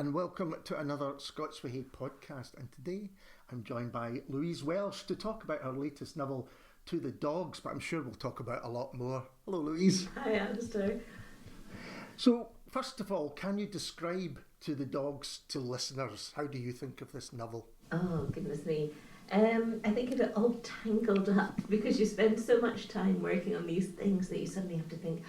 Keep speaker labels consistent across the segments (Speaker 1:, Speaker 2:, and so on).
Speaker 1: and welcome to another Scots Whay Hae podcast. And today I'm joined by Louise Welsh to talk about her latest novel, To the Dogs, but I'm sure we'll talk about a lot more. Hello, Louise.
Speaker 2: Hi, Alistair.
Speaker 1: So, first of all, can you describe To the Dogs to listeners? How do you think of this novel?
Speaker 2: Oh, goodness me. I think of it all tangled up because you spend so much time working on these things that you suddenly have to think,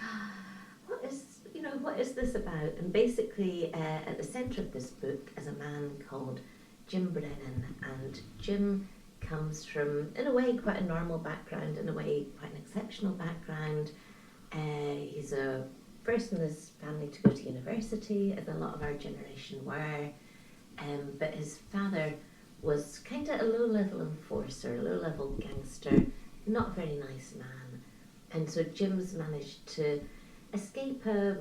Speaker 2: what is this about? And basically, at the centre of this book is a man called Jim Brennan. And Jim comes from, in a way, quite a normal background, in a way, quite an exceptional background. He's a first in his family to go to university, as a lot of our generation were. But his father was kind of a low-level enforcer, a low-level gangster, not a very nice man. And so Jim's managed to escape a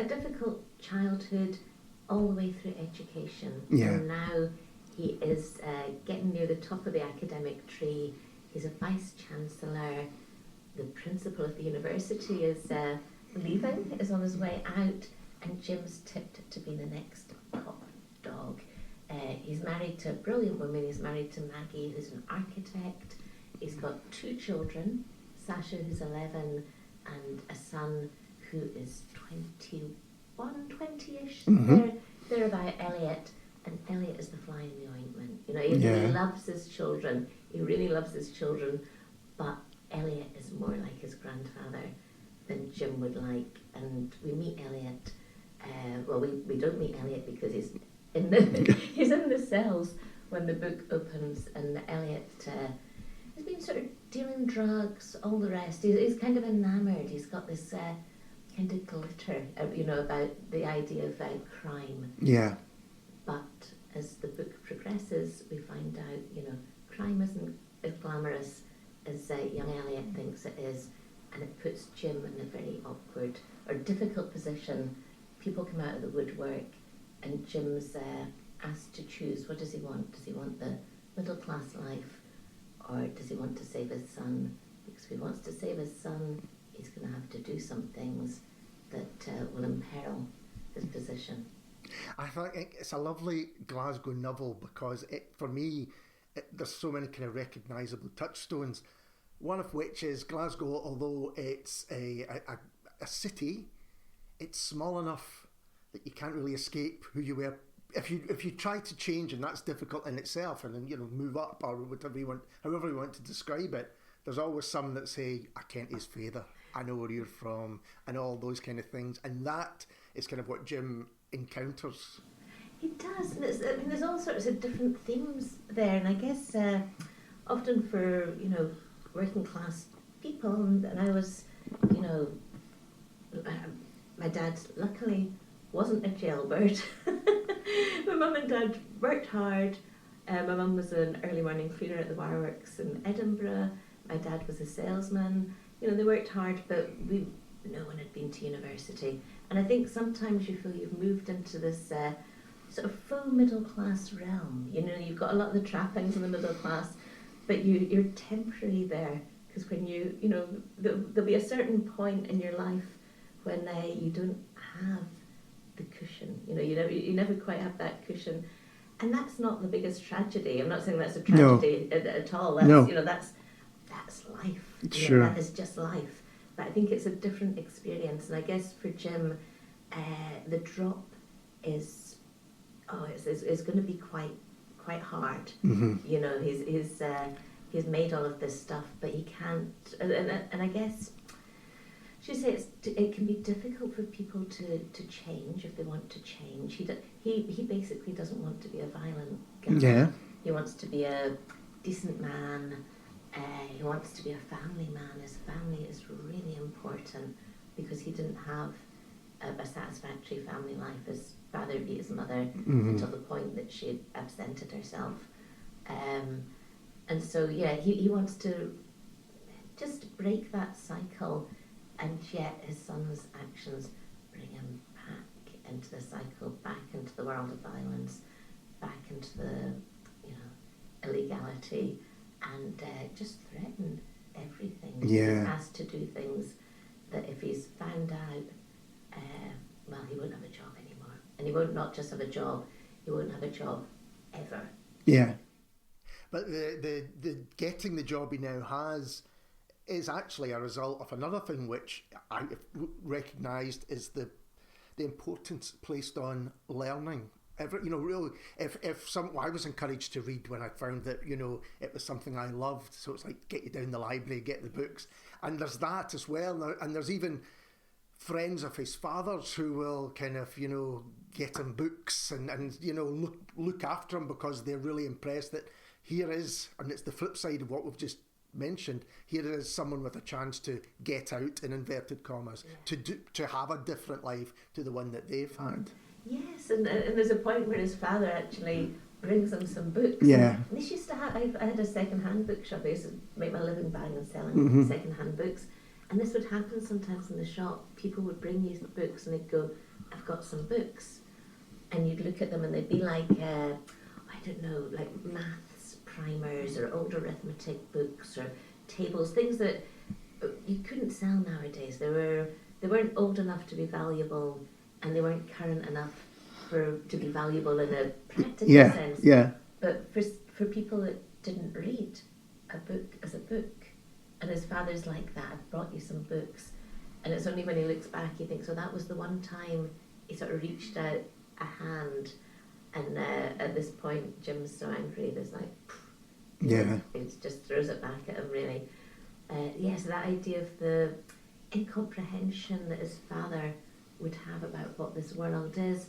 Speaker 2: difficult childhood all the way through education.
Speaker 1: Yeah.
Speaker 2: And now he is getting near the top of the academic tree. He's a vice-chancellor. The principal of the university is leaving, is on his way out, and Jim's tipped to be the next top dog. He's married to a brilliant woman. He's married to Maggie, who's an architect. He's got 2 children, Sasha, who's 11, and a son who is 20-ish.
Speaker 1: Mm-hmm.
Speaker 2: They're about Elliot, and Elliot is the fly in the ointment. He really loves his children. He really loves his children, but Elliot is more like his grandfather than Jim would like. And we meet Elliot. We don't meet Elliot because he's in the cells when the book opens, and Elliot has been sort of dealing drugs, all the rest. He's kind of enamoured. He's got this kind of glitter, about the idea of crime.
Speaker 1: Yeah.
Speaker 2: But as the book progresses, we find out, crime isn't as glamorous as young Elliot thinks it is, and it puts Jim in a very awkward or difficult position. People come out of the woodwork, and Jim's asked to choose. What does he want? Does he want the middle-class life, or does he want to save his son? Because if he wants to save his son, he's going to have to do some things that will imperil his position.
Speaker 1: I think it's a lovely Glasgow novel because for me, there's so many kind of recognisable touchstones. One of which is Glasgow, although it's a city, it's small enough that you can't really escape who you were. If you try to change, and that's difficult in itself, and then move up or whatever however you want to describe it, there's always some that say, "I kent his father, I know where you're from," and all those kind of things, and that is kind of what Jim encounters.
Speaker 2: He does, and there's all sorts of different themes there, and I guess often for working class people, and I was, my dad luckily wasn't a jailbird. My mum and dad worked hard. My mum was an early morning cleaner at the waterworks in Edinburgh. My dad was a salesman. They worked hard, but no one had been to university. And I think sometimes you feel you've moved into this sort of faux middle class realm. You've got a lot of the trappings of the middle class, but you're temporary there, because when there'll be a certain point in your life when you don't have the cushion. You never quite have that cushion, and that's not the biggest tragedy. I'm not saying that's a tragedy at all. That's life.
Speaker 1: Sure.
Speaker 2: That is just life. But I think it's a different experience, and I guess for Jim, the drop is it's going to be quite hard.
Speaker 1: Mm-hmm.
Speaker 2: He's made all of this stuff, but he can't. And I guess she says it can be difficult for people to change if they want to change. He basically doesn't want to be a violent guy.
Speaker 1: Yeah.
Speaker 2: He wants to be a decent man. He wants to be a family man. His family is really important because he didn't have a satisfactory family life. His father beat his mother until the point that she had absented herself. And so, he wants to just break that cycle, and yet his son's actions bring him back into the cycle, back into the world of violence, back into the, illegality, and just threaten everything.
Speaker 1: Yeah.
Speaker 2: He's asked to do things that if he's found out, he won't have a job anymore. And he won't not just have a job, he won't have a job ever.
Speaker 1: Yeah. But the getting the job he now has is actually a result of another thing which I recognised is the importance placed on learning. Really, if I was encouraged to read when I found that, it was something I loved. So it's like, get you down the library, get the books. And there's that as well. And there's even friends of his father's who will kind of, get him books and look after him because they're really impressed that here is, and it's the flip side of what we've just mentioned, here is someone with a chance to get out, in inverted commas, to have a different life to the one that they've had.
Speaker 2: Yes, and there's a point where his father actually brings him some books.
Speaker 1: Yeah.
Speaker 2: And this used to have, I had a second-hand bookshop. I used to make my living buying and selling second-hand books. And this would happen sometimes in the shop. People would bring you books and they'd go, I've got some books. And you'd look at them and they'd be like, like maths primers or old arithmetic books or tables, things that you couldn't sell nowadays. They weren't old enough to be valuable, and they weren't current enough to be valuable in a practical sense.
Speaker 1: Yeah.
Speaker 2: But for people that didn't read, a book is a book. And his father's like that, I've brought you some books. And it's only when he looks back he thinks, that was the one time he sort of reached out a hand. And at this point, Jim's so angry, there's like, it just throws it back at him, really. So that idea of the incomprehension that his father would have about what this world is.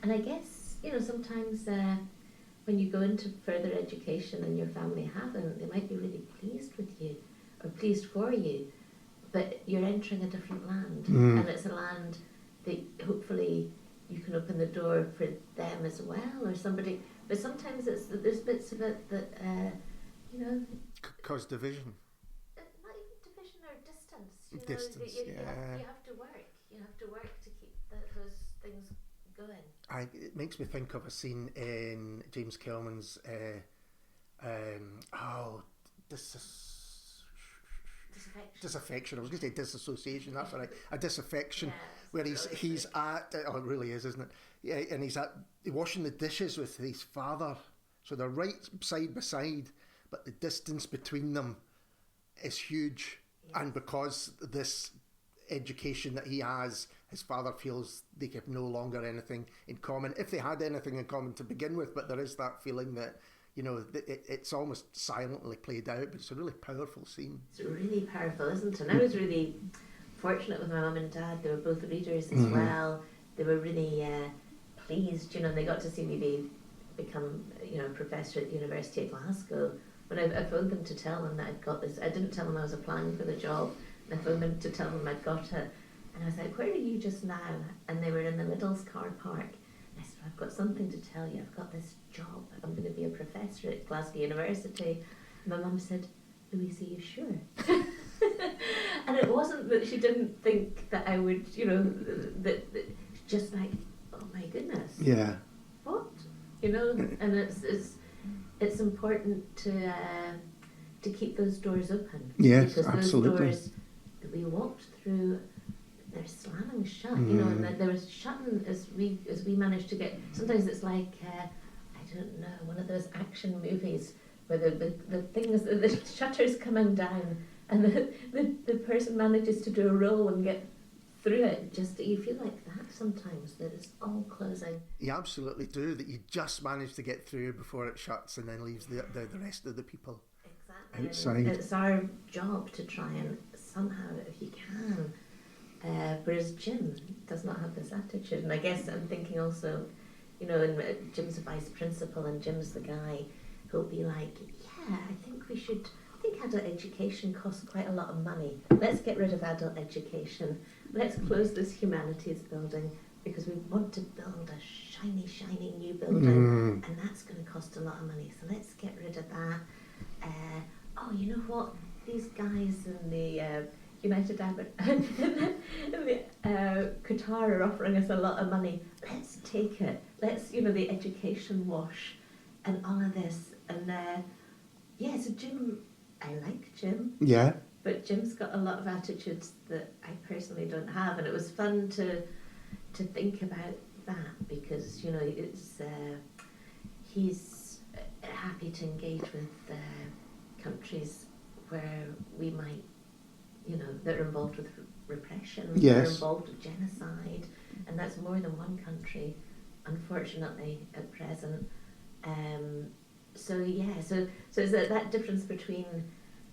Speaker 2: And I guess, sometimes when you go into further education and your family haven't, they might be really pleased with you or pleased for you, but you're entering a different land, and it's a land that hopefully you can open the door for them as well, or somebody. But sometimes there's bits of it that
Speaker 1: cause division.
Speaker 2: Not even division or distance.
Speaker 1: Distance.
Speaker 2: You have to work. You have to work to keep those things going.
Speaker 1: It makes me think of a scene in James Kelman's disaffection. I was going to say disassociation. That's right. A disaffection, where he's at. Oh, it really is, isn't it? Yeah, and he's washing the dishes with his father. So they're right side by side, but the distance between them is huge. Yeah. And because this education that he has, his father feels they have no longer anything in common. If they had anything in common to begin with, but there is that feeling that. It's almost silently played out, but it's a really powerful scene. It's
Speaker 2: really powerful, isn't it? And I was really fortunate with my mum and dad. They were both readers as well. They were really pleased, and they got to see me become, a professor at the University of Glasgow. When I phoned them to tell them that I'd got this, I didn't tell them I was applying for the job. And I phoned them to tell them I'd got it. And I was like, where are you just now? And they were in the Liddell's car park. I said, I've got something to tell you. I've got this job. I'm going to be a professor at Glasgow University. And my mum said, Louise, are you sure? And it wasn't that she didn't think that I would, that just like, oh my goodness.
Speaker 1: Yeah.
Speaker 2: What? And it's important to keep those doors open.
Speaker 1: Yes,
Speaker 2: because
Speaker 1: absolutely.
Speaker 2: Those doors that we walked through, they're slamming shut, and they were shutting as we managed to get. Sometimes it's like I don't know, one of those action movies where the things, the shutters coming down, and the person manages to do a roll and get through it. Just you feel like that sometimes, that it's all closing.
Speaker 1: You absolutely do. That you just manage to get through before it shuts and then leaves the rest of the people outside.
Speaker 2: And it's our job to try and somehow, if you can. Whereas Jim does not have this attitude, and I guess I'm thinking also, and Jim's a vice principal and Jim's the guy who'll be like, I think adult education costs quite a lot of money. Let's get rid of adult education. Let's close this humanities building because we want to build a shiny new building, and that's going to cost a lot of money. So let's get rid of that. You know what? These guys in the United Arab Qatar are offering us a lot of money. Let's take it. Let's, the education wash and all of this. And so Jim, I like Jim.
Speaker 1: Yeah.
Speaker 2: But Jim's got a lot of attitudes that I personally don't have, and it was fun to think about that because, you know, it's he's happy to engage with countries where we might, you know, that are involved with repression,
Speaker 1: Yes.
Speaker 2: that are involved with genocide, and that's more than one country, unfortunately, at present. So it's that difference between,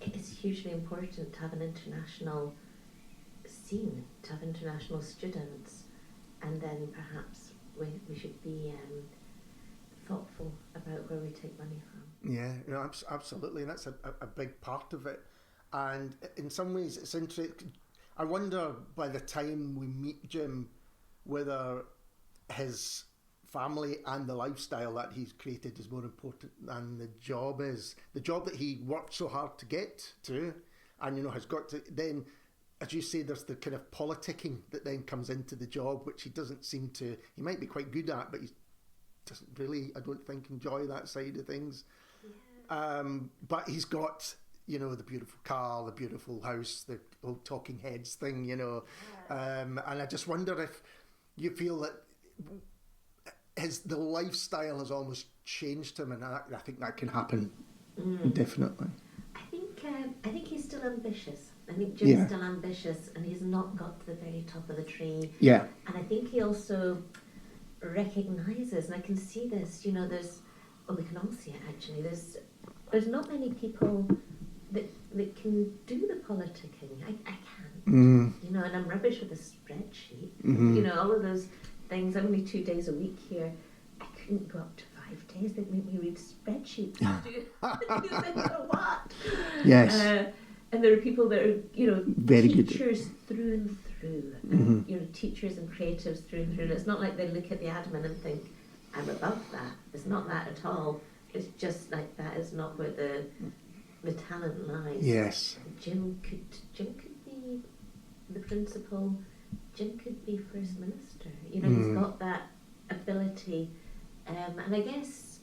Speaker 2: it's hugely important to have an international scene, to have international students, and then perhaps we should be thoughtful about where we take money from.
Speaker 1: Yeah, no, absolutely, and that's a big part of it. And in some ways, it's interesting. I wonder by the time we meet Jim, whether his family and the lifestyle that he's created is more important than the job is. The job that he worked so hard to get to, and, you know, has got to then, as you say, there's the kind of politicking that then comes into the job, which he doesn't seem to, he might be quite good at, but he doesn't really, I don't think, enjoy that side of things. Yeah. But he's got, you know, the beautiful car, the beautiful house, the old talking heads thing, you know. Yeah. And I just wonder if you feel that the lifestyle has almost changed him, and I think that can happen, definitely.
Speaker 2: I think he's still ambitious. I think Jim's still ambitious, and he's not got to the very top of the tree. Yeah. And I think he also recognises, and I can see this, you know, we can all see it actually, there's not many people that can do the politicking. I can't, you know, and I'm rubbish with a spreadsheet. You know, all of those things. I'm only 2 days a week here. I couldn't go up to 5 days. They'd make me read spreadsheets. What? Yes. And there are people that are, you know, very teachers good. Through and through. And, you know, teachers and creatives through and through. And it's not like they look at the admin and think, I'm above that. It's not that at all. It's just like that is not where the talent lies. Yes. Jim could be the principal. Jim could be First Minister. You know, he's got that ability. And I guess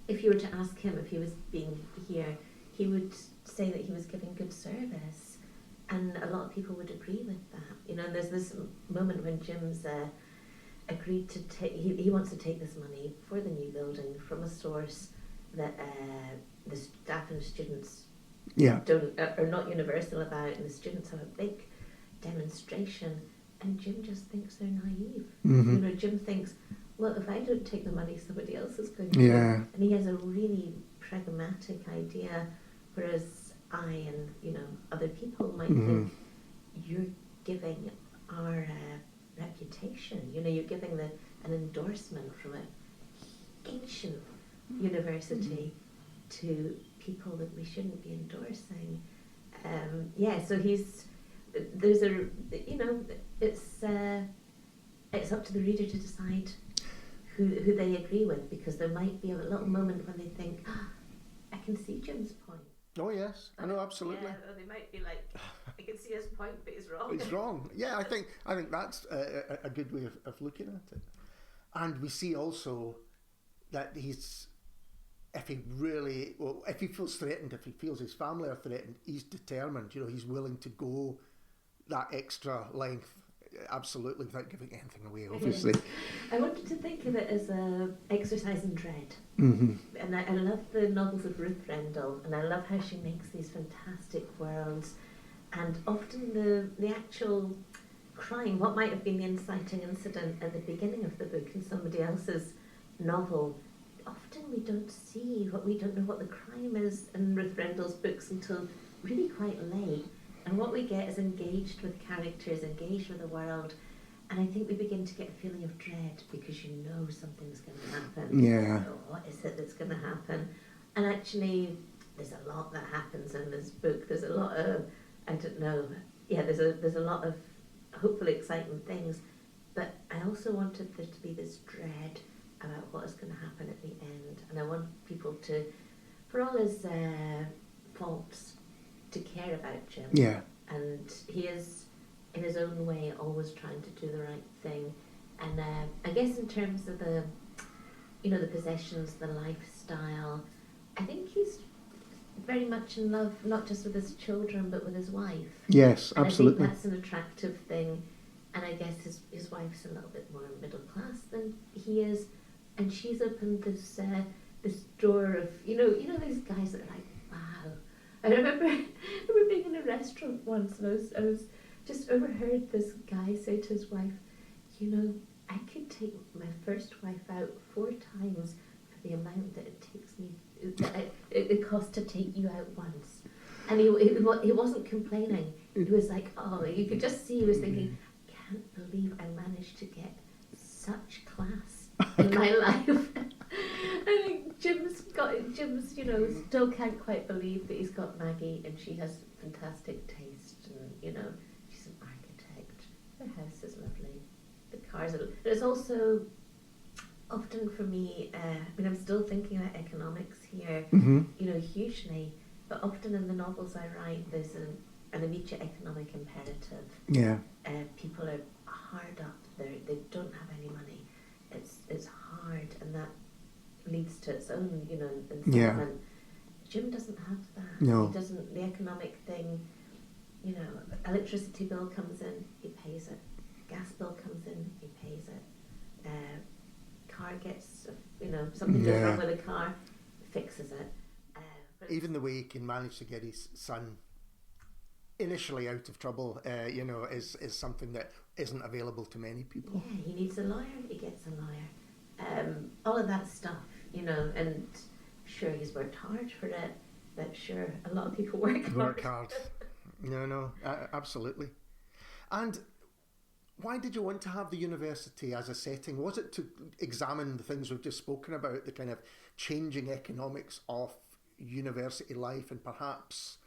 Speaker 2: if you were to ask him if he was being here, he would say that he was giving good service. And a lot of people would agree with that. You know, and there's this moment when Jim's agreed to take, he wants to take this money for the new building from a source that the staff and students are not universal about, and the students have a big demonstration, and Jim just thinks they're naive. You know, Jim thinks, well, if I don't take the money, somebody else is going to. And he has a really pragmatic idea, whereas I and, you know, other people might think you're giving our reputation. You know, you're giving an endorsement from an ancient university to people that we shouldn't be endorsing. So there's you know, it's up to the reader to decide who they agree with, because there might be a little moment when they think, I can see Jim's point.
Speaker 1: Oh yes, I know, absolutely.
Speaker 2: Yeah, or they might be like, I can see his point, but he's wrong.
Speaker 1: He's wrong. Yeah, I think that's a good way of looking at it. And we see also that if he feels threatened, if he feels his family are threatened, he's determined. You know, he's willing to go that extra length, absolutely, without giving anything away, obviously.
Speaker 2: I wanted to think of it as a exercise in dread. And I love the novels of Ruth Rendell, and I love how she makes these fantastic worlds, and often the actual crime, what might have been the inciting incident at the beginning of the book in somebody else's novel, often we don't know what the crime is in Ruth Rendell's books until really quite late. And what we get is engaged with characters, engaged with the world, and I think we begin to get a feeling of dread because you know something's going to happen. Yeah. You know, what is it that's going to happen? And actually, there's a lot that happens in this book. There's a lot of, I don't know, there's a lot of hopefully exciting things, but I also wanted there to be this dread about what is going to happen at the end, and I want people to, for all his faults, to care about Jim. Yeah. And he is, in his own way, always trying to do the right thing. And I guess in terms of the possessions, the lifestyle, I think he's very much in love, not just with his children, but with his wife.
Speaker 1: Yes, absolutely.
Speaker 2: And I think that's an attractive thing. And I guess his wife's a little bit more middle class than he is, and she's opened this door of these guys that are like, wow. I remember being in a restaurant once, and I was just overheard this guy say to his wife, I could take my first wife out 4 times for the amount that it takes me, it costs to take you out once. And he wasn't complaining. He was like, oh, you could just see he was thinking, I can't believe I managed to get such class in my life. I think Jim's still can't quite believe that he's got Maggie and she has fantastic taste, and she's an architect. Her house is lovely. The cars are. There's also often for me. I'm still thinking about economics here. Hugely, but often in the novels I write, there's an immediate economic imperative.
Speaker 1: Yeah.
Speaker 2: People are hard up. They don't have any money. It's hard, and that leads to its own, incitement.
Speaker 1: Yeah.
Speaker 2: Jim doesn't have that.
Speaker 1: No.
Speaker 2: He doesn't. The economic thing, electricity bill comes in, he pays it. Gas bill comes in, he pays it. Car gets, something goes wrong with the car, fixes it.
Speaker 1: Even the way he can manage to get his son initially out of trouble, is something that isn't available to many people.
Speaker 2: Yeah, he needs a lawyer, he gets a lawyer. All of that stuff, and sure, he's worked hard for it, but sure, a lot of people work hard.
Speaker 1: No, absolutely. And why did you want to have the university as a setting? Was it to examine the things we've just spoken about, the kind of changing economics of university life, and perhaps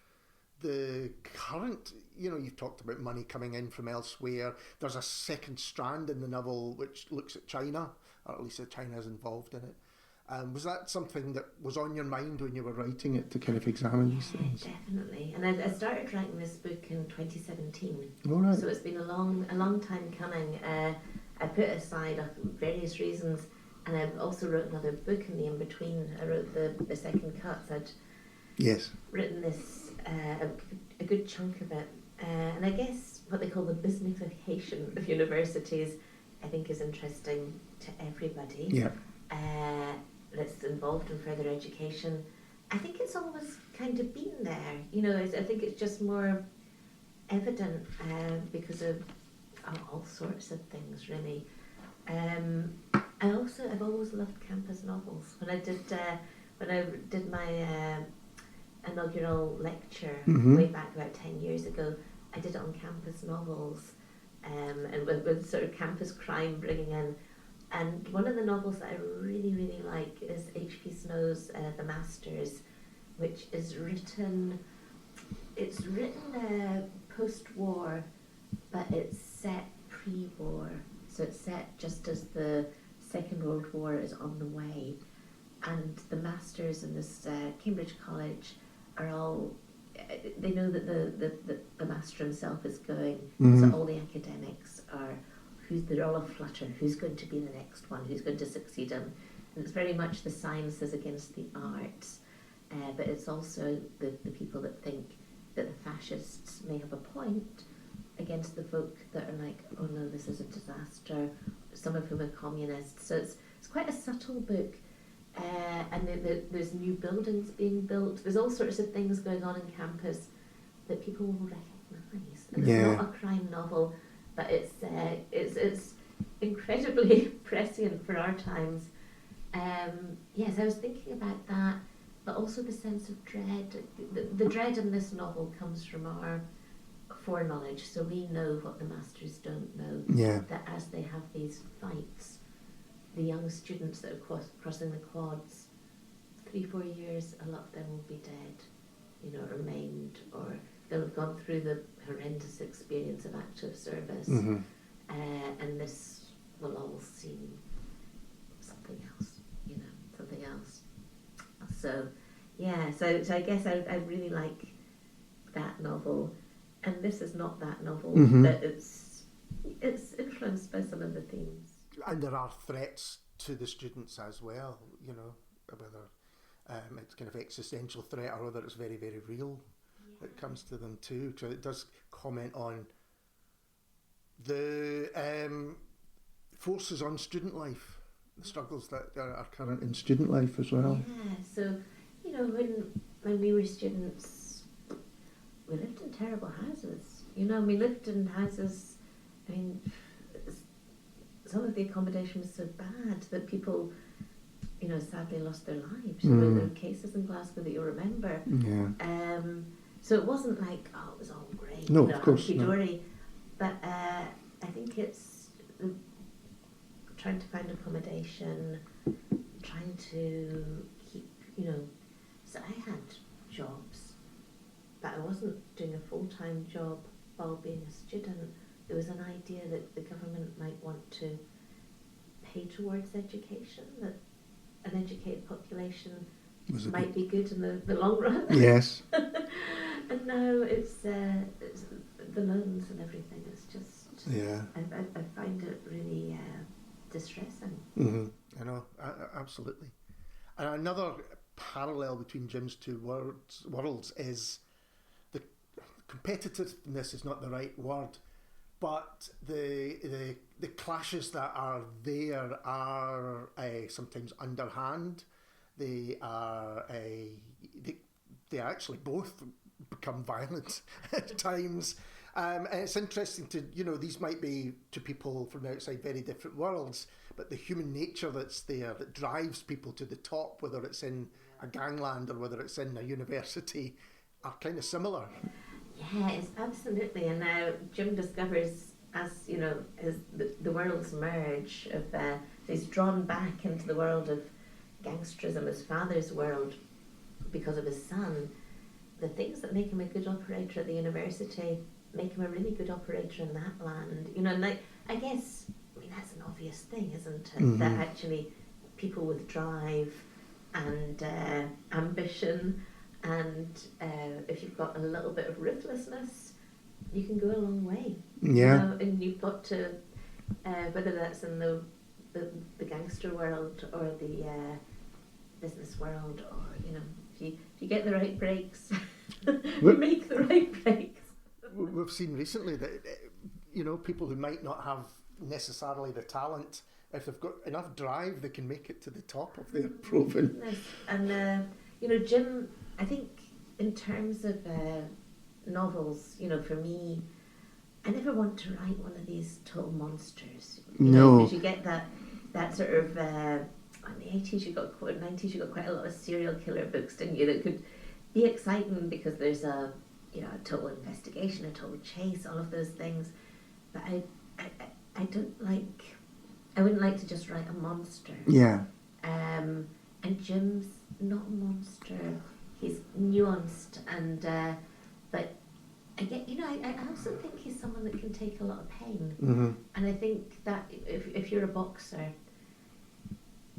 Speaker 1: the current, you've talked about money coming in from elsewhere. There's a second strand in the novel which looks at China, or at least China is involved in it. Was that something that was on your mind when you were writing it, to kind of examine these things?
Speaker 2: Definitely. And I started writing this book in 2017.
Speaker 1: All right.
Speaker 2: So it's been a long time coming. I put aside various reasons, and I also wrote another book in the in-between. I wrote the second cuts. I'd written this, a good chunk of it. And I guess what they call the businessification of universities, I think, is interesting to everybody.
Speaker 1: Yeah.
Speaker 2: That's involved in further education. I think it's always kind of been there. I think it's just more evident because of all sorts of things, really. I've always loved campus novels. When I did my inaugural lecture way back about 10 years ago, I did it on campus novels, and with sort of campus crime bringing in. And one of the novels that I really, really like is H.P. Snow's The Masters, which is written post-war, but it's set pre-war. So it's set just as the Second World War is on the way. And the masters in this Cambridge College are all, they know that the master himself is going, so all the academics are, they're all aflutter, who's going to be the next one, who's going to succeed him. And it's very much the sciences against the arts, but it's also the people that think that the fascists may have a point against the folk that are like, oh no, this is a disaster, some of whom are communists. So it's quite a subtle book, and there's new buildings being built, there's all sorts of things going on in campus that people will recognise. And it's not a crime novel, but it's incredibly prescient for our times. Yes, I was thinking about that, but also the sense of dread. The dread in this novel comes from our foreknowledge, so we know what the masters don't know.
Speaker 1: Yeah.
Speaker 2: That as they have these fights, the young students that are crossing the quads, 3-4 years, a lot of them will be dead, or maimed, or they'll have gone through the horrendous experience of active service, and this will all seem something else, something else. So, yeah, so I guess I really like that novel, and this is not that novel, but it's influenced by some of the themes.
Speaker 1: And there are threats to the students as well, whether it's kind of existential threat or whether it's very, very real. It comes to them too. So it does comment on The forces on student life, the struggles that are current in student life as well.
Speaker 2: Yeah, so, you know, when we were students, we lived in terrible houses. You know, we lived in houses, I mean, some of the accommodation was so bad that people, you know, sadly lost their lives. You know, there were cases in Glasgow that you'll remember.
Speaker 1: Yeah.
Speaker 2: So it wasn't like, oh, it was all great.
Speaker 1: No,
Speaker 2: you know,
Speaker 1: of course not.
Speaker 2: hunky-dory. But I think it's trying to find accommodation, trying to keep, you know, so I had jobs, but I wasn't doing a full-time job while being a student. There was an idea that the government might want to pay towards education, that an educated population might be good in the long run.
Speaker 1: Yes.
Speaker 2: And now it's the loans and everything. It's just,
Speaker 1: yeah.
Speaker 2: I find it really distressing.
Speaker 1: Mm-hmm. I know, absolutely. And another parallel between Jim's two worlds is the competitiveness is not the right word, but the clashes that are there are sometimes underhand. They are they actually both become violent at times. And it's interesting to, you know, these might be to people from outside very different worlds, but the human nature that's there that drives people to the top, whether it's in a gangland or whether it's in a university, are kind of similar.
Speaker 2: Yeah, it's absolutely. And now Jim discovers, as you know, as the worlds merge, of he's drawn back into the world of gangsterism, his father's world, because of his son. The things that make him a good operator at the university make him a really good operator in that land. You know, and I guess, I mean, that's an obvious thing, isn't it? Mm-hmm. That actually people with drive and ambition, and if you've got a little bit of ruthlessness, you can go a long way.
Speaker 1: Yeah.
Speaker 2: You know, and you've got to, whether that's in the gangster world or the business world, or, you know, if you get the right breaks, you make the right breaks.
Speaker 1: We've seen recently that, you know, people who might not have necessarily the talent, if they've got enough drive, they can make it to the top of their proven.
Speaker 2: And you know, Jim, I think in terms of novels, you know, for me, I never want to write one of these total monsters.
Speaker 1: No.
Speaker 2: Because you get that sort of, in the 80s, 90s, you got quite a lot of serial killer books, didn't you, that could be exciting because there's a, you know, a total investigation, a total chase, all of those things. But I wouldn't like to just write a monster.
Speaker 1: Yeah.
Speaker 2: And Jim's not a monster. He's nuanced, and but I get, you know, I also think he's someone that can take a lot of pain.
Speaker 1: Mm-hmm.
Speaker 2: And I think that if you're a boxer,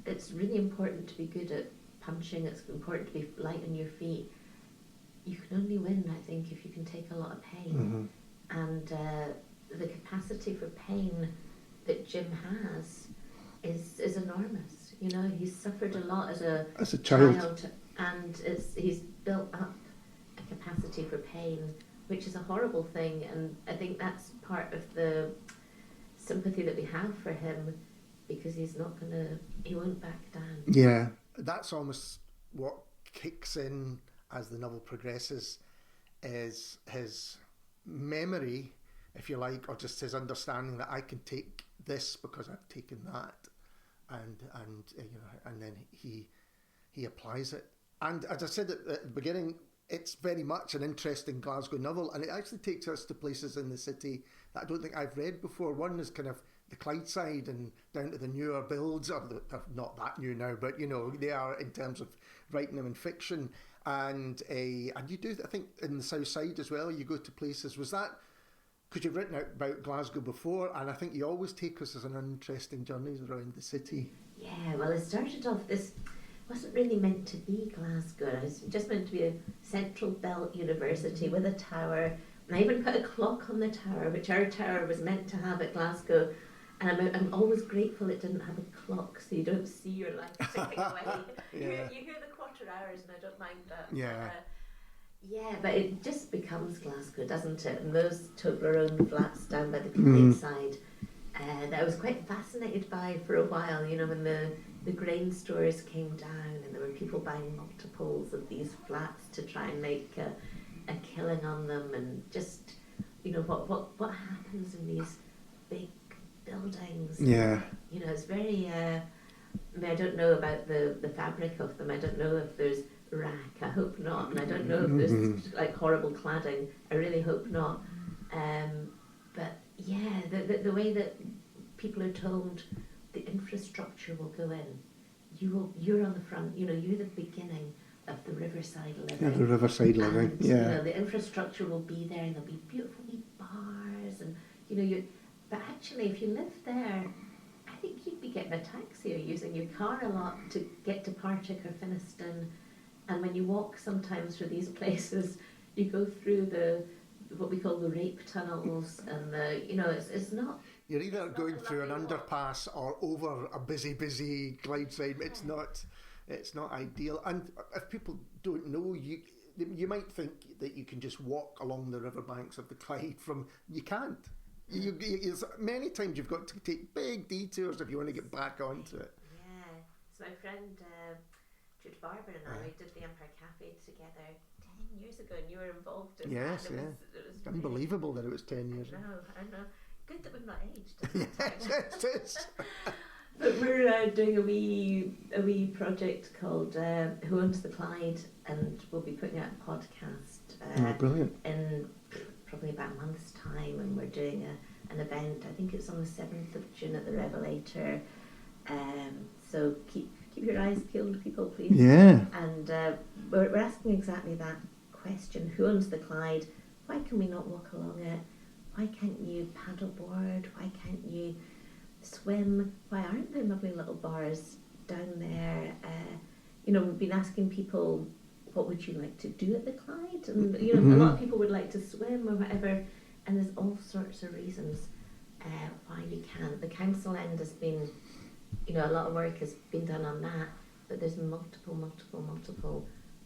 Speaker 2: it's really important to be good at punching. It's important to be light on your feet. You can only win, I think, if you can take a lot of pain. Mm-hmm. And the capacity for pain that Jim has is enormous. You know, he's suffered a lot as a child, and he's built up a capacity for pain, which is a horrible thing. And I think that's part of the sympathy that we have for him, because he won't back down.
Speaker 1: Yeah, that's almost what kicks in as the novel progresses, is his memory, if you like, or just his understanding that I can take this because I've taken that, and you know, and then he applies it. And as I said at the beginning, it's very much an interesting Glasgow novel, and it actually takes us to places in the city that I don't think I've read before. One is kind of the Clydeside and down to the newer builds, or they're not that new now, but you know, they are in terms of writing them in fiction. And you do, I think, in the South Side as well, you go to places. Was that because you've written about Glasgow before, and I think you always take us as an interesting journeys around the city.
Speaker 2: Yeah, well, it started off, this wasn't really meant to be Glasgow. It was just meant to be a central belt university with a tower, and I even put a clock on the tower, which our tower was meant to have at Glasgow. And I'm always grateful it didn't have a clock, so you don't see your life ticking away.
Speaker 1: Yeah.
Speaker 2: You hear the quarter hours, and I don't mind that.
Speaker 1: Yeah.
Speaker 2: Yeah, but it just becomes Glasgow, doesn't it? And those Toblerone flats down by the Canongate side, that I was quite fascinated by for a while, you know, when the grain stores came down and there were people buying multiples of these flats to try and make a killing on them, and just, you know, what happens in these big buildings.
Speaker 1: Yeah.
Speaker 2: You know, it's very, I mean, I don't know about the fabric of them. I don't know if there's rack. I hope not. And I don't know if there's like horrible cladding. I really hope not. But yeah, the way that people are told the infrastructure will go in. You're on the front. You know, you're the beginning of the riverside living.
Speaker 1: Yeah, the riverside living.
Speaker 2: And,
Speaker 1: yeah.
Speaker 2: You know, the infrastructure will be there, and there'll be beautiful wee bars, and you know, but actually, if you live there, I think you'd be getting a taxi or using your car a lot to get to Partick or Finniston. And when you walk sometimes through these places, you go through what we call the rape tunnels, and you know, it's not.
Speaker 1: You're either going through an underpass or over a busy glideside. It's not ideal. And if people don't know, you might think that you can just walk along the riverbanks of the Clyde you can't. Many times you've got to take big detours if you want to get back onto it.
Speaker 2: Yeah. So my friend Jude Barber and I, we did the Empire Cafe together 10 years ago, and you were involved in
Speaker 1: yes,
Speaker 2: that.
Speaker 1: Yeah.
Speaker 2: It was
Speaker 1: unbelievable that it was 10 years ago.
Speaker 2: I know. Good that we've not aged.
Speaker 1: Yes, it is.
Speaker 2: But we're doing a wee project called Who Owns the Clyde, and we'll be putting out a podcast
Speaker 1: brilliant.
Speaker 2: In probably about a month's time, and we're doing an event. I think it's on the 7th of June at the Revelator. So keep your eyes peeled, people, please.
Speaker 1: Yeah.
Speaker 2: And we're asking exactly that question: who owns the Clyde? Why can we not walk along it? Why can't you paddleboard? Why can't you swim? Why aren't there lovely little bars down there? You know, we've been asking people, what would you like to do at the Clyde? And you know, a lot of people would like to swim or whatever, and there's all sorts of reasons why you can't. The council end has been, you know, a lot of work has been done on that, but there's multiple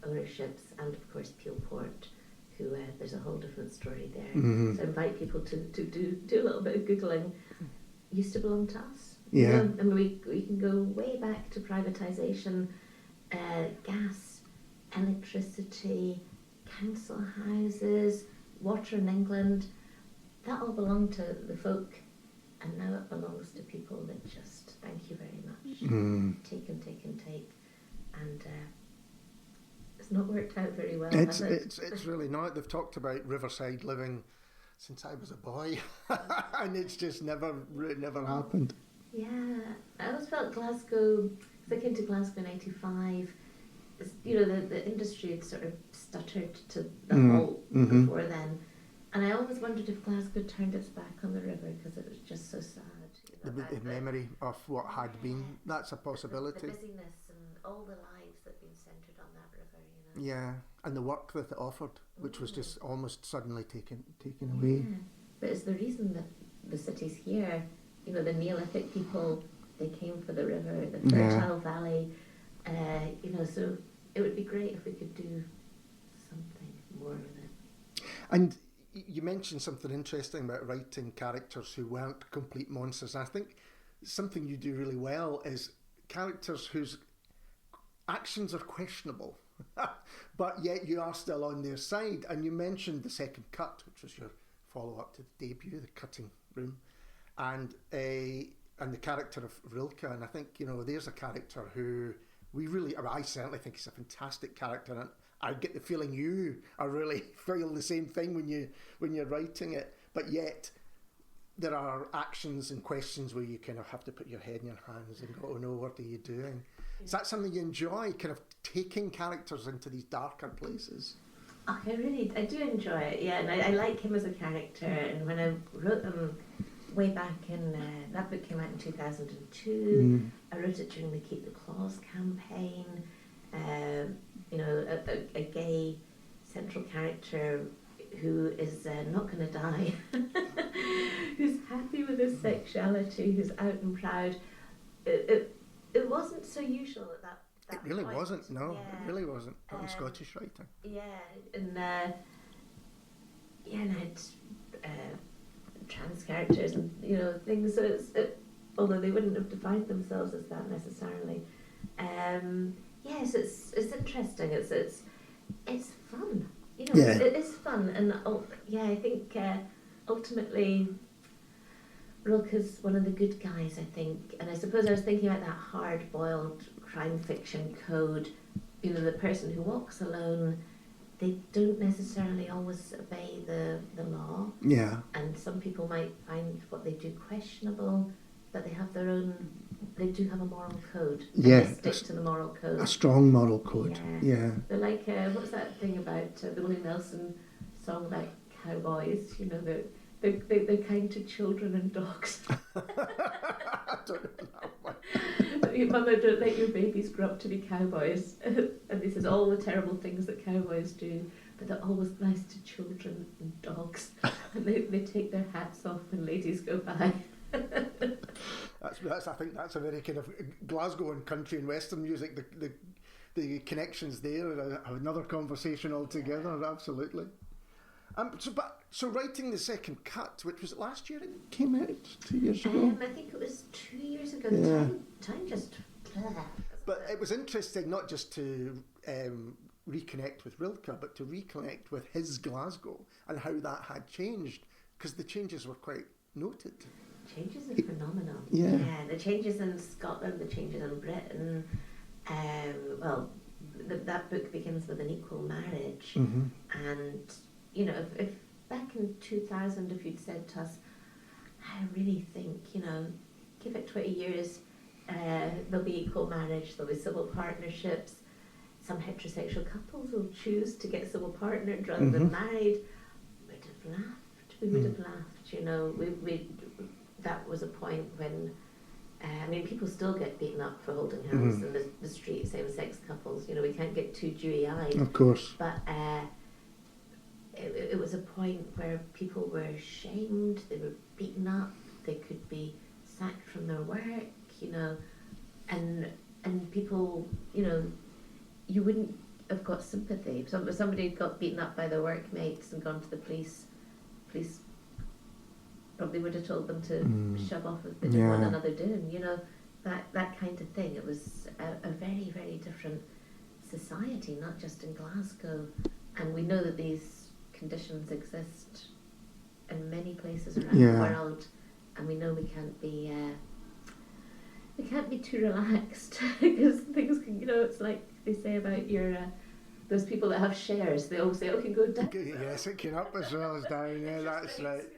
Speaker 2: ownerships, and of course Peelport, who there's a whole different story there. So I invite people to do a little bit of Googling. Used to belong to us.
Speaker 1: Yeah.
Speaker 2: You know, and we can go way back to privatisation, gas, electricity, council houses, water in England. That all belonged to the folk, and now it belongs to people that just, thank you very much, take, and it's not worked out very well.
Speaker 1: It's really not. They've talked about riverside living since I was a boy, and it's just never happened.
Speaker 2: Yeah, I always felt Glasgow, because I came to Glasgow in '85, you know, the industry had sort of stuttered to the halt before then, and I always wondered if Glasgow turned its back on the river, because it was just so sad. You know,
Speaker 1: the memory of what had been, that's a possibility.
Speaker 2: The busyness and all the lives that have been centred on that river, you know.
Speaker 1: Yeah, and the work that it offered, which was just almost suddenly taken away.
Speaker 2: Yeah. But it's the reason that the city's here. You know, the Neolithic people, they came for the river, the fertile valley. You know, so it would be great if we could do something more with it.
Speaker 1: And you mentioned something interesting about writing characters who weren't complete monsters. And I think something you do really well is characters whose actions are questionable, but yet you are still on their side. And you mentioned The Second Cut, which was your follow-up to the debut, The Cutting Room, and the character of Rilke. And I think, you know, there's a character who I certainly think he's a fantastic character, and I get the feeling you are really feel the same thing when you're writing it. But yet there are actions and questions where you kind of have to put your head in your hands and go, oh no, what are you doing? Is that something you enjoy, kind of taking characters into these darker places?
Speaker 2: Oh, I do enjoy it, yeah, and I like him as a character. And when I wrote him way back in, that book came out in 2002, I wrote it during the Keep the Claws campaign. You know, a gay central character who is not going to die, who's happy with his sexuality, who's out and proud. It wasn't so usual at that
Speaker 1: really
Speaker 2: point.
Speaker 1: wasn't. No,
Speaker 2: Yeah.
Speaker 1: it really wasn't. Not in Scottish writing.
Speaker 2: Yeah, and and I had trans characters and things. So although they wouldn't have defined themselves as that necessarily. Yes, it's interesting. It's fun. It is fun, and I think ultimately Rilke's one of the good guys. I think, and I suppose I was thinking about that hard-boiled crime fiction code. The person who walks alone, they don't necessarily always obey the law.
Speaker 1: Yeah.
Speaker 2: And some people might find what they do questionable, but they have their own. They do have a moral code.
Speaker 1: Yeah.
Speaker 2: They stick to the moral code.
Speaker 1: A strong moral code. Yeah.
Speaker 2: They're like, what's that thing about the Willie Nelson song about cowboys? They're kind to children and dogs.
Speaker 1: I don't know that one.
Speaker 2: Your mama, don't let your babies grow up to be cowboys. And this is all the terrible things that cowboys do, but they're always nice to children and dogs. And they take their hats off when ladies go by.
Speaker 1: That's I think that's a very kind of Glasgow and country and western music. The connections there are another conversation altogether. Absolutely. So writing the second cut, which was it last year? It came out 2 years ago.
Speaker 2: I think it was 2 years ago.
Speaker 1: Yeah.
Speaker 2: Time just.
Speaker 1: But it was interesting not just to reconnect with Rilke, but to reconnect with his Glasgow and how that had changed, because the changes were quite noted.
Speaker 2: Changes are phenomenal.
Speaker 1: Yeah.
Speaker 2: The changes in Scotland, the changes in Britain. That book begins with an equal marriage, and if back in 2000, if you'd said to us, I really think give it 20 years, there'll be equal marriage, there'll be civil partnerships. Some heterosexual couples will choose to get civil partnered rather than married. We'd have laughed. We would have laughed. That was a point when, people still get beaten up for holding hands in the street, same-sex couples. We can't get too dewy-eyed.
Speaker 1: Of course.
Speaker 2: But it was a point where people were shamed, they were beaten up, they could be sacked from their work, and people, you wouldn't have got sympathy. If somebody got beaten up by their workmates and gone to the police probably would have told them to shove off if they didn't want another doing, that kind of thing. It was a very, very different society, not just in Glasgow. And we know that these conditions exist in many places around the world, and we know we can't be too relaxed because things can, it's like they say about your those people that have shares. They always say, "Oh, it can go down."
Speaker 1: Yes, it can up as well as down. Yeah, that's right.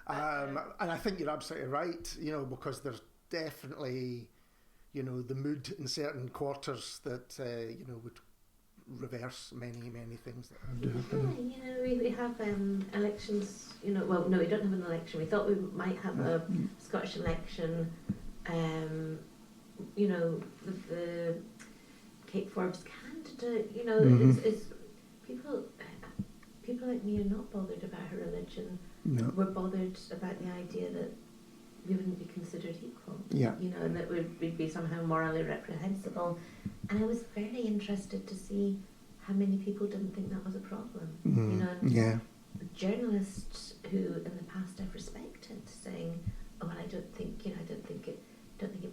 Speaker 1: And I think you're absolutely right. Because there's definitely, the mood in certain quarters that would reverse many things that do happen.
Speaker 2: We have elections. Well, no, we don't have an election. We thought we might have a Scottish election. The Kate Forbes candidate. Is people like me are not bothered about her religion.
Speaker 1: No.
Speaker 2: We're bothered about the idea that we wouldn't be considered equal.
Speaker 1: Yeah.
Speaker 2: And that we'd be somehow morally reprehensible. And I was very interested to see how many people didn't think that was a problem. Journalists who in the past I've respected saying, "Oh, well, I don't think it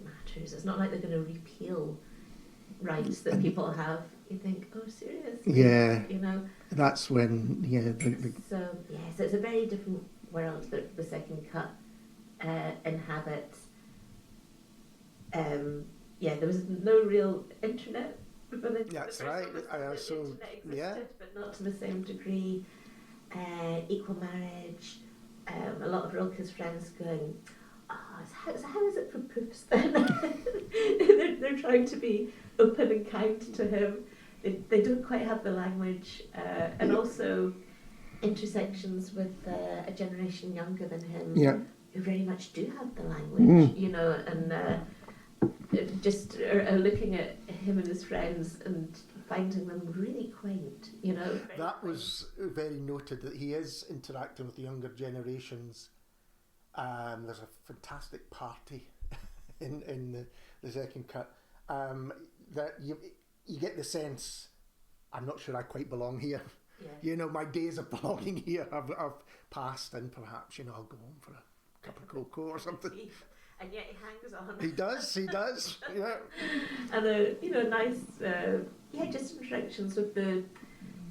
Speaker 2: matters. It's not like they're going to repeal rights that people have." You think, "Oh, seriously?"
Speaker 1: Yeah. That's when
Speaker 2: So yes, it's a very different world that the second cut inhabits. There was no real internet.
Speaker 1: That's right.
Speaker 2: Internet existed, but not to the same degree. Equal marriage. A lot of Rilke's friends going, how is it for poops then? they're trying to be open and kind to him. They don't quite have the language, and also intersections with a generation younger than him, who very much do have the language, and just are looking at him and his friends and finding them really quaint,
Speaker 1: That was very noted that he is interacting with the younger generations. There's a fantastic party in the second cut that you get the sense, I'm not sure I quite belong here.
Speaker 2: Yeah.
Speaker 1: You know, my days of belonging here have passed, and perhaps, you know, I'll go home for a cup of cocoa or something.
Speaker 2: And yet he hangs on.
Speaker 1: He does, yeah.
Speaker 2: And you know, nice, just interactions with the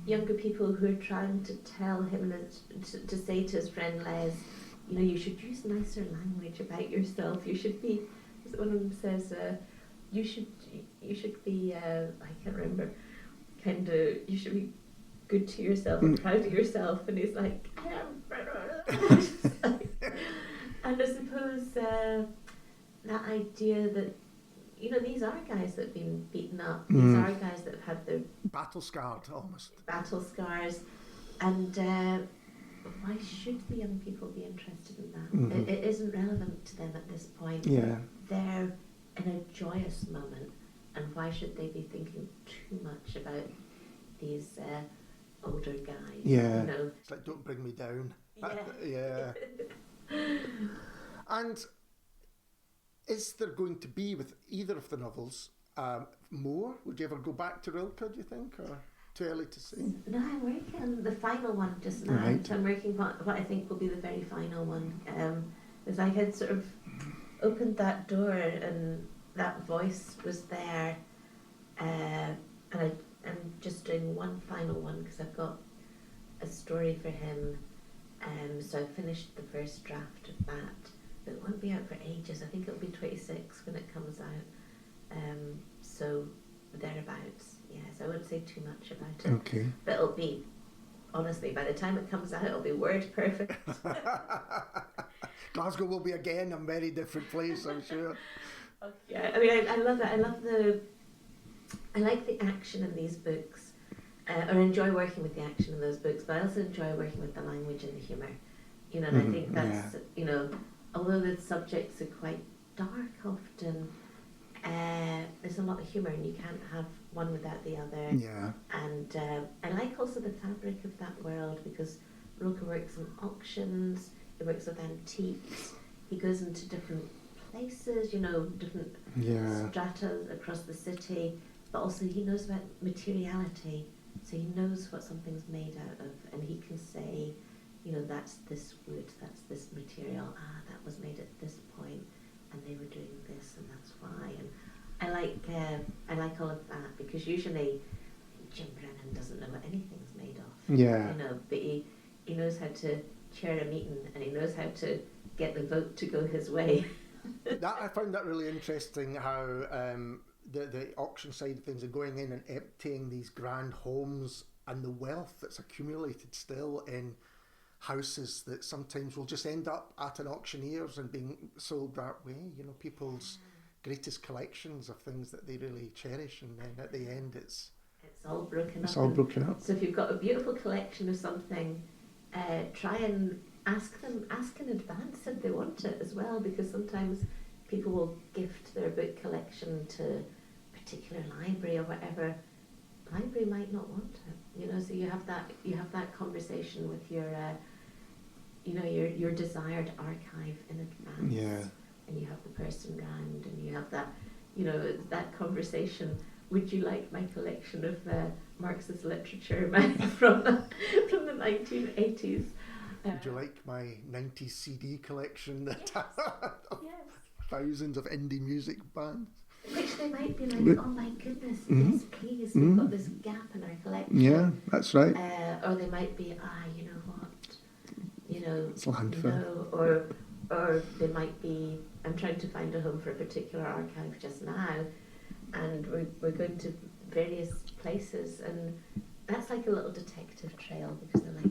Speaker 2: younger people who are trying to tell him to say to his friend Les, you know, you should use nicer language about yourself. You should be. One of them says, you should be. I can't remember. You should be good to yourself and proud of yourself. And he's like, I am. And I suppose that idea that, you know, these are guys that have been beaten up. These are guys that have had their
Speaker 1: battle scarred, almost.
Speaker 2: Battle scars, and why should the young people be interested in that? It isn't relevant to them at this point.
Speaker 1: Yeah.
Speaker 2: They're in a joyous moment, and why should they be thinking too much about these older guys?
Speaker 1: Yeah.
Speaker 2: You know?
Speaker 1: It's like, don't bring me down.
Speaker 2: Yeah.
Speaker 1: And is there going to be, with either of the novels, more? Would you ever go back to Rilke, do you think, or too early to say?
Speaker 2: No, I'm working on the final one just now.
Speaker 1: Right.
Speaker 2: So I'm working what I think will be the very final one. Because I had sort of opened that door and that voice was there, and I'm just doing one final one because I've got a story for him. So I finished the first draft of that. But it won't be out for ages. I think it'll be 26 when it comes out. So thereabouts. Yeah, so I won't say too much about it.
Speaker 1: Okay.
Speaker 2: But it'll be, honestly, by the time it comes out, it'll be word perfect.
Speaker 1: Glasgow will be again a very different place, I'm sure.
Speaker 2: Yeah, I mean, I love it. I like the action in these books, or enjoy working with the action in those books, but I also enjoy working with the language and the humour. You know, and I think that's, you know, although the subjects are quite dark often, there's a lot of humour and you can't have one without the other.
Speaker 1: Yeah.
Speaker 2: And I like also the fabric of that world because Rilke works in auctions, he works with antiques, he goes into different places, you know, different strata across the city, but also he knows about materiality, so he knows what something's made out of, and he can say, you know, that's this wood, that's this material, that was made at this point, and they were doing this, and that's why. And I like all of that, because usually Jim Brennan doesn't know what anything's made of.
Speaker 1: Yeah.
Speaker 2: You know, but he knows how to chair a meeting, and he knows how to get the vote to go his way.
Speaker 1: I found that really interesting, how the auction side of things are going in and emptying these grand homes and the wealth that's accumulated still in houses that sometimes will just end up at an auctioneer's and being sold that way. You know, people's greatest collections of things that they really cherish, and then at the end it's
Speaker 2: all broken up.
Speaker 1: It's all broken up.
Speaker 2: So if you've got a beautiful collection of something, try and ask in advance if they want it as well, because sometimes people will gift their book collection to a particular library or whatever. Library might not want it, you know. So you have that conversation with your, you know, your desired archive in advance.
Speaker 1: Yeah.
Speaker 2: And you have the person round, and you have that, you know, that conversation. Would you like my collection of Marxist literature from the 1980s?
Speaker 1: Would you like my 90s CD collection that
Speaker 2: Yes.
Speaker 1: thousands of indie music bands?
Speaker 2: Which they might be like, oh my goodness, yes please, we've got this gap in our collection.
Speaker 1: Yeah, that's right.
Speaker 2: Or they might be, you know what, you know,
Speaker 1: It's landfill.
Speaker 2: Or they might be, I'm trying to find a home for a particular archive just now, and we're going to various places, and that's like a little detective trail, because they're like,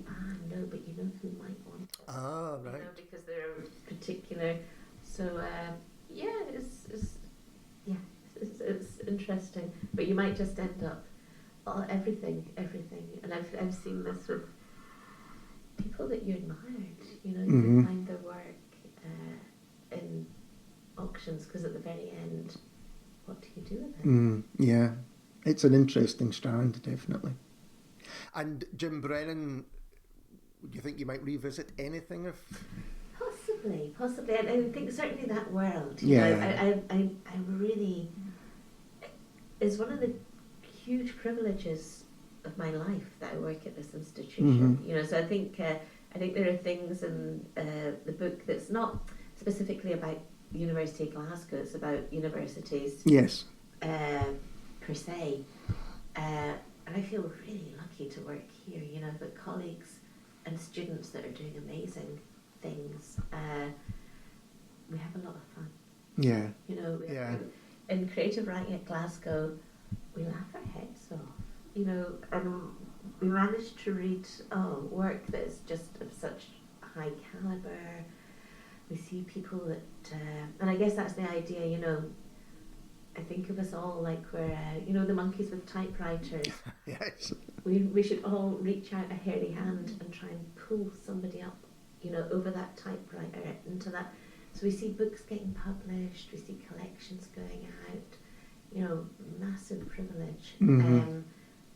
Speaker 2: no, but you know who might want it.
Speaker 1: Right.
Speaker 2: You know, because they're a particular. So it's interesting, but you might just end up everything, and I've seen this with people that you admired. You know, you can find their work in auctions, because at the very end, what do you do with it?
Speaker 1: Yeah, it's an interesting strand, definitely. And Jim Brennan, do you think you might revisit anything of?
Speaker 2: Possibly, and I think certainly that world.
Speaker 1: Yeah.
Speaker 2: You know, I really is one of the huge privileges of my life that I work at this institution. You know, so I think there are things in the book that's not specifically about University of Glasgow. It's about universities,
Speaker 1: yes,
Speaker 2: per se. And I feel really lucky to work here. You know, I've got colleagues and students that are doing amazing things. We have a lot of fun.
Speaker 1: yeah,
Speaker 2: You know, in creative writing at Glasgow, we laugh our heads off. You know, and we managed to read work that is just of such high caliber. We see people that, and I guess that's the idea. You know, I think of us all like we're, you know, the monkeys with typewriters.
Speaker 1: yes,
Speaker 2: We should all reach out a hairy hand and try and pull somebody up, you know, over that typewriter into that. So we see books getting published, we see collections going out, you know, massive privilege.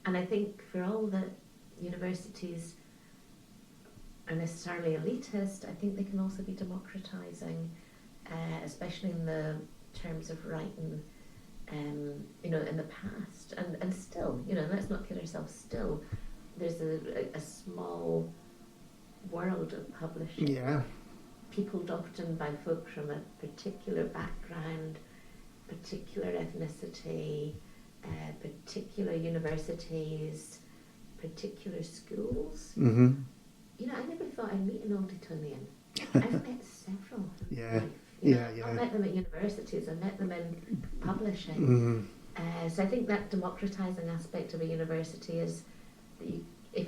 Speaker 2: And I think for all that universities are necessarily elitist, I think they can also be democratising, especially in the terms of writing, you know, in the past. And still, you know, let's not kid ourselves, still, there's a small world of publishing.
Speaker 1: yeah,
Speaker 2: Peopled often by folk from a particular background, particular ethnicity, particular universities, particular schools. You know, I never thought I'd meet an Oldetonian. I've met several in my life. You know, I've met them at universities, I've met them in publishing. So I think that democratising aspect of a university is that you, if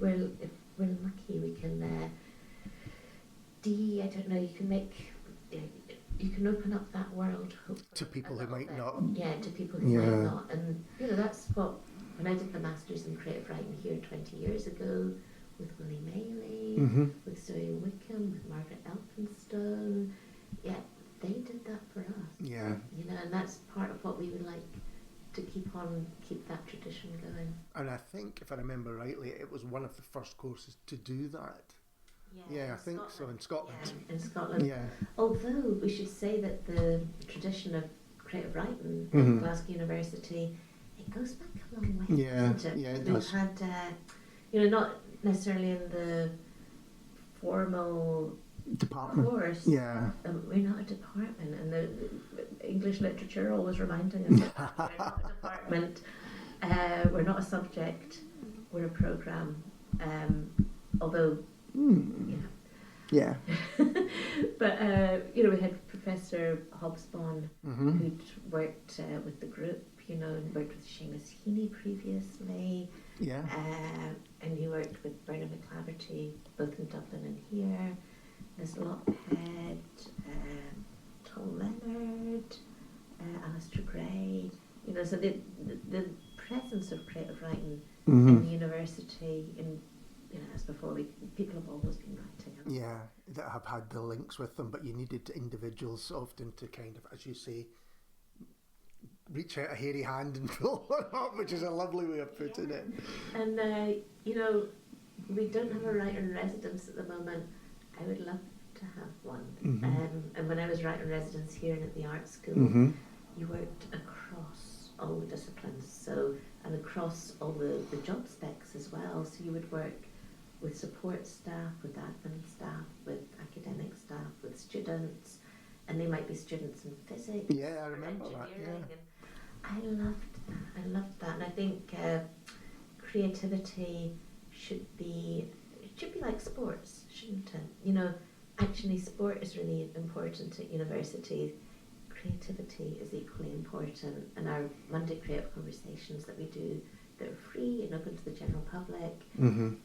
Speaker 2: we're lucky, we can I don't know, you can open up that world
Speaker 1: to people who might not.
Speaker 2: Yeah, to people who might not. And you know, that's what, when I did the Masters in Creative Writing here 20 years ago, with Willie Maley, with Zoe Wickham, with Margaret Elphinstone, yeah, they did that for us.
Speaker 1: Yeah.
Speaker 2: You know, and that's part of what we would like to keep that tradition going.
Speaker 1: And I think, if I remember rightly, it was one of the first courses to do that. Yeah, I think so, in Scotland.
Speaker 2: Yeah, in Scotland.
Speaker 1: Yeah.
Speaker 2: Although we should say that the tradition of creative writing at Glasgow University, it goes back a long way, doesn't it?
Speaker 1: Yeah, it
Speaker 2: We've
Speaker 1: does.
Speaker 2: had, you know, not necessarily in the formal
Speaker 1: Department.
Speaker 2: course.
Speaker 1: Yeah.
Speaker 2: We're not a department, and the English literature always reminding us that we're not a department, we're not a subject, we're a programme. Although, you know.
Speaker 1: Yeah.
Speaker 2: But, you know, we had Professor Hobsbawm, who'd worked with the group, you know, and worked with Seamus Heaney previously.
Speaker 1: Yeah.
Speaker 2: And he worked with Bernard McClaverty, both in Dublin and here. There's Lockhead, Tom Leonard, Alistair Gray. You know, so the presence of creative writing in the university, in, you know, as before, people have always been writing.
Speaker 1: Yeah, that have had the links with them, but you needed individuals often to kind of, as you say, reach out a hairy hand and pull one up, which is a lovely way of putting it.
Speaker 2: And, you know, we don't have a writer in residence at the moment. I would love to have one. And when I was writer in residence here and at the art school, you worked across all the disciplines, so, and across all the job specs as well. So you would work with support staff, with admin staff, with academic staff, with students, and they might be students in physics.
Speaker 1: Yeah, I remember that. Yeah.
Speaker 2: And I loved that. And I think creativity should be like sports, shouldn't it? You know, actually sport is really important at university. Creativity is equally important. And our Monday Creative Conversations that we do, they're free and open to the general public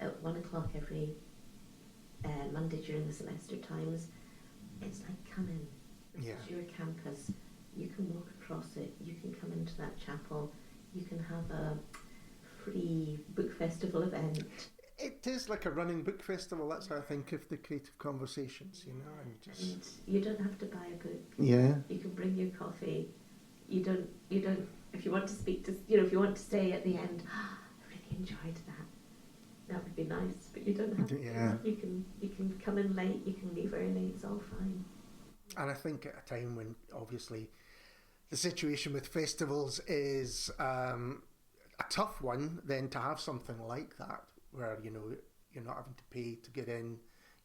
Speaker 2: at 1 o'clock every Monday during the semester times. It's like, come in. This is your campus. You can walk across it. You can come into that chapel. You can have a free book festival event.
Speaker 1: It is like a running book festival. That's how I think of the Creative Conversations, you know.
Speaker 2: And you don't have to buy a book.
Speaker 1: Yeah.
Speaker 2: You can bring your coffee. You don't. If you want to speak to, you know, if you want to say at the end, I really enjoyed that. That would be nice, but you don't have to.
Speaker 1: Yeah.
Speaker 2: You can come in late. You can leave early. It's all fine.
Speaker 1: And I think at a time when obviously the situation with festivals is tough one then to have something like that, where you're not having to pay to get in.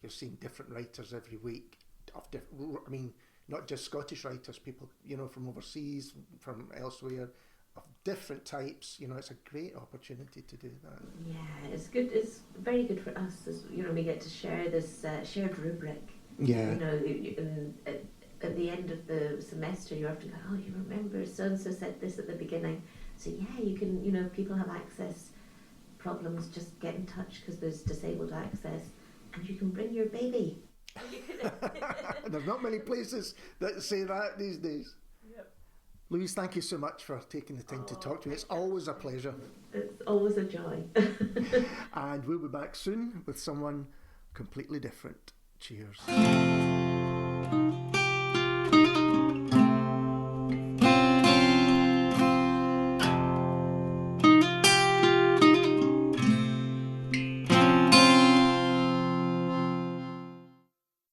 Speaker 1: You're seeing different writers every week. I mean, not just Scottish writers, people from overseas, from elsewhere, of different types. It's a great opportunity to do that.
Speaker 2: Yeah, it's good. It's very good for us as we get to share this shared rubric.
Speaker 1: Yeah.
Speaker 2: And at the end of the semester, you have to go, oh, you remember so and so said this at the beginning. So yeah, you can. People have access problems. Just get in touch because there's disabled access, and you can bring your baby.
Speaker 1: There's not many places that say that these days.
Speaker 2: Yep.
Speaker 1: Louise, thank you so much for taking the time to talk to me. It's always a pleasure.
Speaker 2: It's always a joy.
Speaker 1: And we'll be back soon with someone completely different. Cheers.